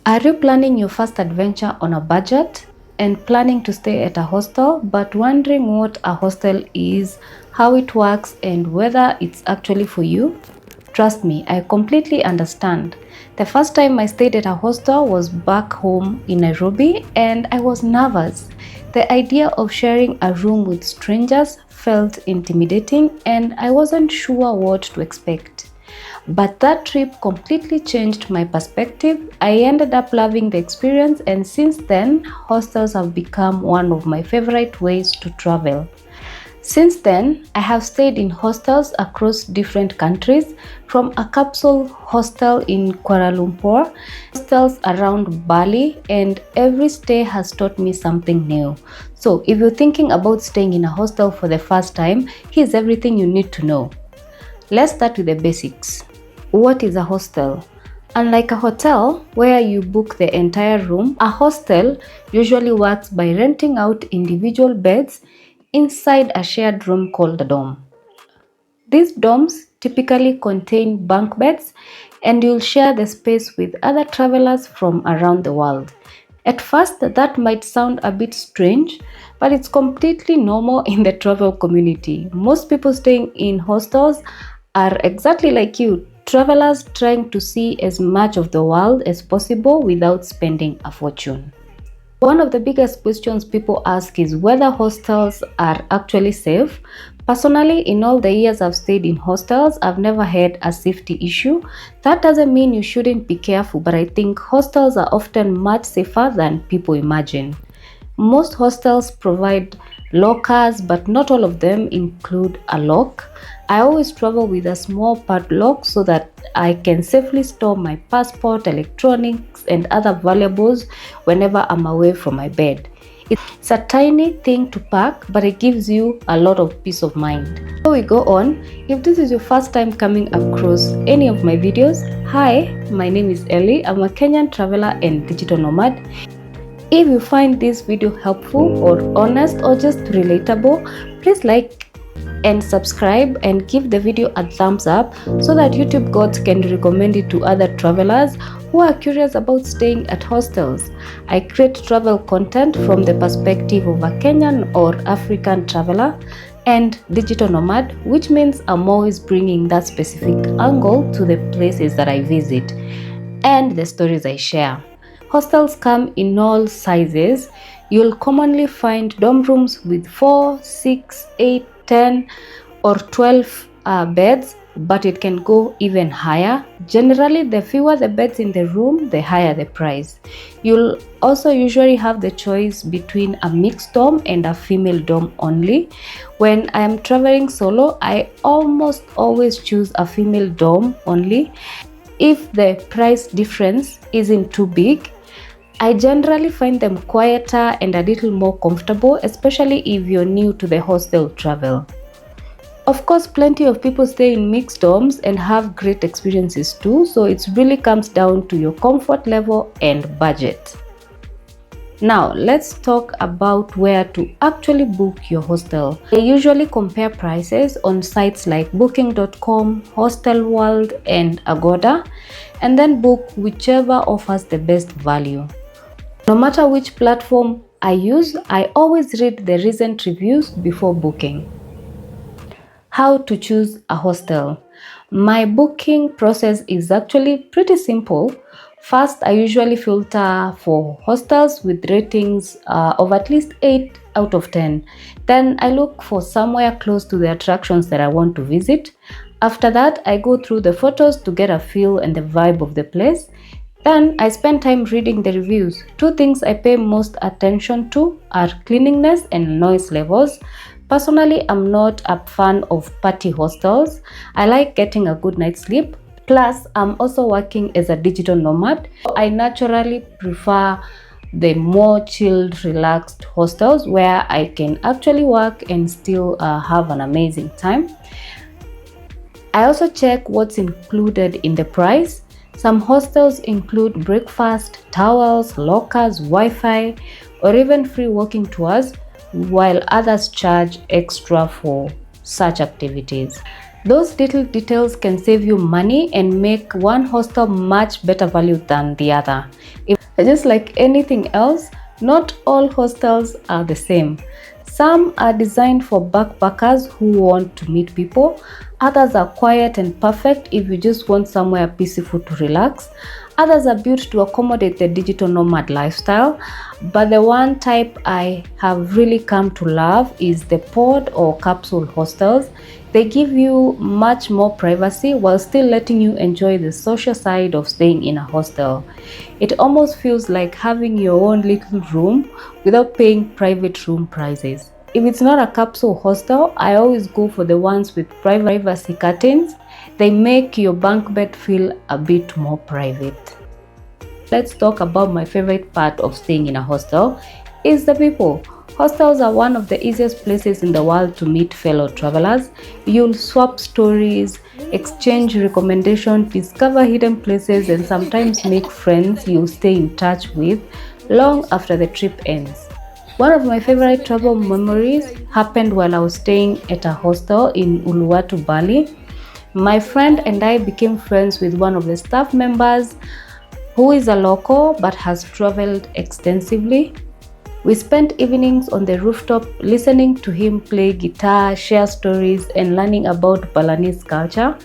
Are you planning your first adventure on a budget and planning to stay at a hostel but wondering what a hostel is, how it works, and whether it's actually for you? Trust me, I completely understand. The first time I stayed at a hostel was back home in Nairobi and I was nervous. The idea of sharing a room with strangers felt intimidating and I wasn't sure what to expect. But that trip completely changed my perspective. I ended up loving the experience, and since then, hostels have become one of my favorite ways to travel. Since then, I have stayed in hostels across different countries, from a capsule hostel in Kuala Lumpur, hostels around Bali, and every stay has taught me something new. So, if you're thinking about staying in a hostel for the first time, here's everything you need to know. Let's start with the basics. What is a hostel? Unlike a hotel where you book the entire room, a hostel usually works by renting out individual beds inside a shared room called a dorm. These dorms typically contain bunk beds and you'll share the space with other travelers from around the world. At first, that might sound a bit strange, but it's completely normal in the travel community. Most people staying in hostels are exactly like you, travelers trying to see as much of the world as possible without spending a fortune. One of the biggest questions people ask is whether hostels are actually safe. Personally, in all the years I've stayed in hostels, I've never had a safety issue. That doesn't mean you shouldn't be careful, but I think hostels are often much safer than people imagine. Most hostels provide lockers, but not all of them include a lock. I always travel with a small padlock so that I can safely store my passport, electronics, and other valuables whenever I'm away from my bed. It's a tiny thing to pack, but it gives you a lot of peace of mind. Before we go on, if this is your first time coming across any of my videos, hi, my name is Ellie. I'm a Kenyan traveler and digital nomad. If you find this video helpful or honest or just relatable, please like and subscribe and give the video a thumbs up so that YouTube gods can recommend it to other travelers who are curious about staying at hostels. I create travel content from the perspective of a Kenyan or African traveler and digital nomad, which means I'm always bringing that specific angle to the places that I visit and the stories I share. Hostels come in all sizes. You'll commonly find dorm rooms with 4, 6, 8, 10 or 12 beds, but it can go even higher. Generally, the fewer the beds in the room, the higher the price. You'll also usually have the choice between a mixed dorm and a female dorm only. When I am traveling solo, I almost always choose a female dorm only if the price difference isn't too big. I generally find them quieter and a little more comfortable, especially if you're new to the hostel travel. Of course, plenty of people stay in mixed dorms and have great experiences too, so it really comes down to your comfort level and budget. Now, let's talk about where to actually book your hostel. I usually compare prices on sites like booking.com, Hostel World, and Agoda, and then book whichever offers the best value. No matter which platform I use, I always read the recent reviews before booking. How to choose a hostel. My booking process is actually pretty simple. First, I usually filter for hostels with ratings of at least 8 out of 10. Then I look for somewhere close to the attractions that I want to visit. After that, I go through the photos to get a feel and the vibe of the place. Then I spend time reading the reviews. Two things I pay most attention to are cleanliness and noise levels. Personally, I'm not a fan of party hostels. I like getting a good night's sleep. Plus, I'm also working as a digital nomad. I naturally prefer the more chilled, relaxed hostels where I can actually work and still have an amazing time. I also check what's included in the price. Some hostels include breakfast, towels, lockers, Wi-Fi, or even free walking tours, while others charge extra for such activities. Those little details can save you money and make one hostel much better value than the other. Just like anything else, not all hostels are the same. Some are designed for backpackers who want to meet people. Others are quiet and perfect if you just want somewhere peaceful to relax. Others are built to accommodate the digital nomad lifestyle. But the one type I have really come to love is the pod or capsule hostels. They give you much more privacy while still letting you enjoy the social side of staying in a hostel. It almost feels like having your own little room without paying private room prices. If it's not a capsule hostel, I always go for the ones with privacy curtains. They make your bunk bed feel a bit more private. Let's talk about my favorite part of staying in a hostel is the people. Hostels are one of the easiest places in the world to meet fellow travelers. You'll swap stories, exchange recommendations, discover hidden places, and sometimes make friends you'll stay in touch with long after the trip ends. One of my favorite travel memories happened while I was staying at a hostel in Uluwatu, Bali. My friend and I became friends with one of the staff members who is a local but has traveled extensively. We spent evenings on the rooftop listening to him play guitar, share stories, and learning about Balinese culture.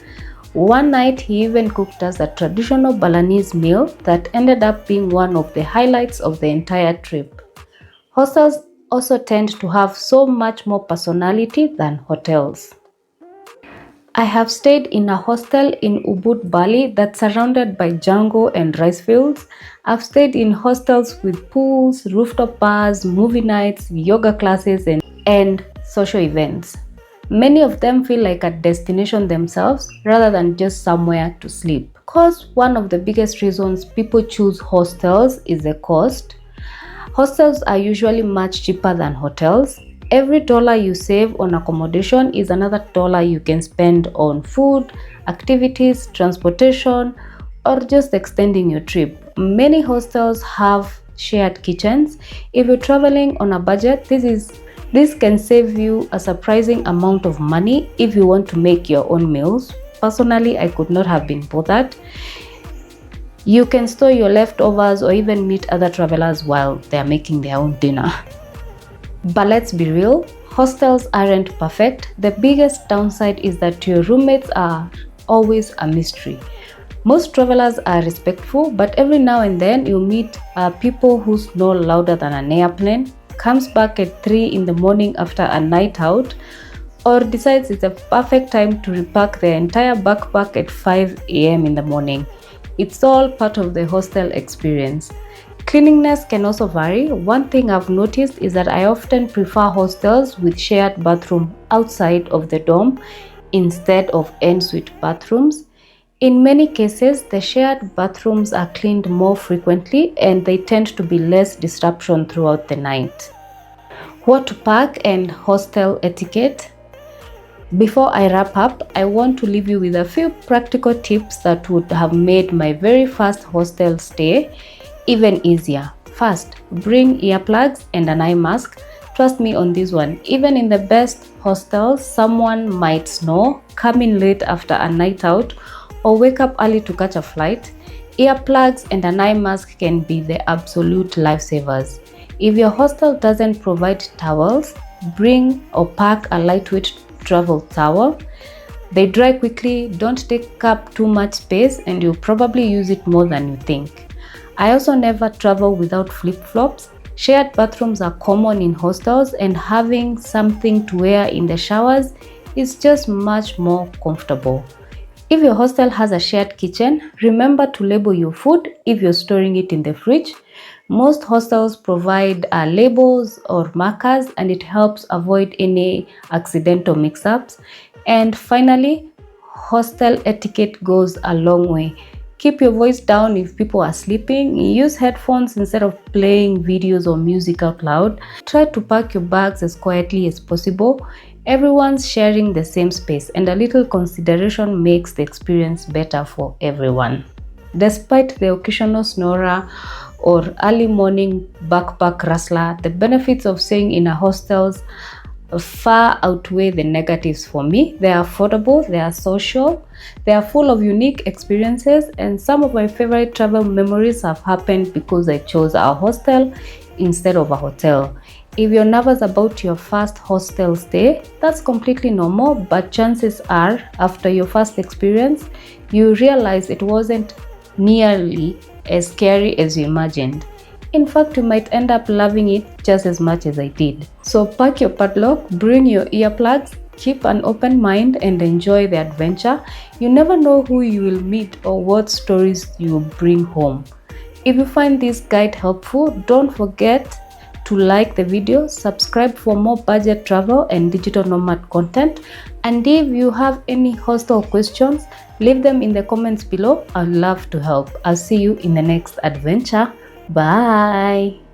One night he even cooked us a traditional Balinese meal that ended up being one of the highlights of the entire trip. Hostels also tend to have so much more personality than hotels. I have stayed in a hostel in Ubud, Bali that's surrounded by jungle and rice fields. I've stayed in hostels with pools, rooftop bars, movie nights, yoga classes, and social events. Many of them feel like a destination themselves rather than just somewhere to sleep. Of course, one of the biggest reasons people choose hostels is the cost. Hostels are usually much cheaper than hotels. Every dollar you save on accommodation is another dollar you can spend on food, activities, transportation, or just extending your trip. Many hostels have shared kitchens. If you're traveling on a budget, this can save you a surprising amount of money if you want to make your own meals. Personally, I could not have been bothered. You can store your leftovers or even meet other travelers while they are making their own dinner. But let's be real, hostels aren't perfect. The biggest downside is that your roommates are always a mystery. Most travelers are respectful, but every now and then you meet people who snore louder than an airplane, comes back at 3 in the morning after a night out, or decides it's a perfect time to repack their entire backpack at 5 a.m. in the morning. It's all part of the hostel experience. Cleanliness can also vary. One thing I've noticed is that I often prefer hostels with shared bathroom outside of the dorm instead of en-suite bathrooms. In many cases, the shared bathrooms are cleaned more frequently and they tend to be less disruption throughout the night. What to pack and hostel etiquette. Before I wrap up, I want to leave you with a few practical tips that would have made my very first hostel stay even easier. First, bring earplugs and an eye mask. Trust me on this one. Even in the best hostels, someone might snore, come in late after a night out, or wake up early to catch a flight. Earplugs and an eye mask can be the absolute lifesavers. If your hostel doesn't provide towels, bring or pack a lightweight travel towel. They dry quickly, don't take up too much space, and you'll probably use it more than you think. I also never travel without flip-flops. Shared bathrooms are common in hostels, and having something to wear in the showers is just much more comfortable. If your hostel has a shared kitchen, remember to label your food if you're storing it in the fridge. Most hostels provide labels or markers, and it helps avoid any accidental mix-ups. And finally, hostel etiquette goes a long way. Keep your voice down if people are sleeping. Use headphones instead of playing videos or music out loud. Try to pack your bags as quietly as possible. Everyone's sharing the same space, and a little consideration makes the experience better for everyone. Despite the occasional snorer or early morning backpack rustler, the benefits of staying in a hostels far outweigh the negatives for me. They are affordable, they are social, they are full of unique experiences, and some of my favorite travel memories have happened because I chose a hostel instead of a hotel. If you're nervous about your first hostel stay, that's completely normal, but chances are, after your first experience, you realize it wasn't nearly as scary as you imagined. In fact, you might end up loving it just as much as I did. So pack your padlock, bring your earplugs, keep an open mind, and enjoy the adventure. You never know who you will meet or what stories you will bring home. If you find this guide helpful, don't forget to like the video, subscribe for more budget travel and digital nomad content, and if you have any hostel questions, leave them in the comments below. I'd love to help. I'll see you in the next adventure. Bye.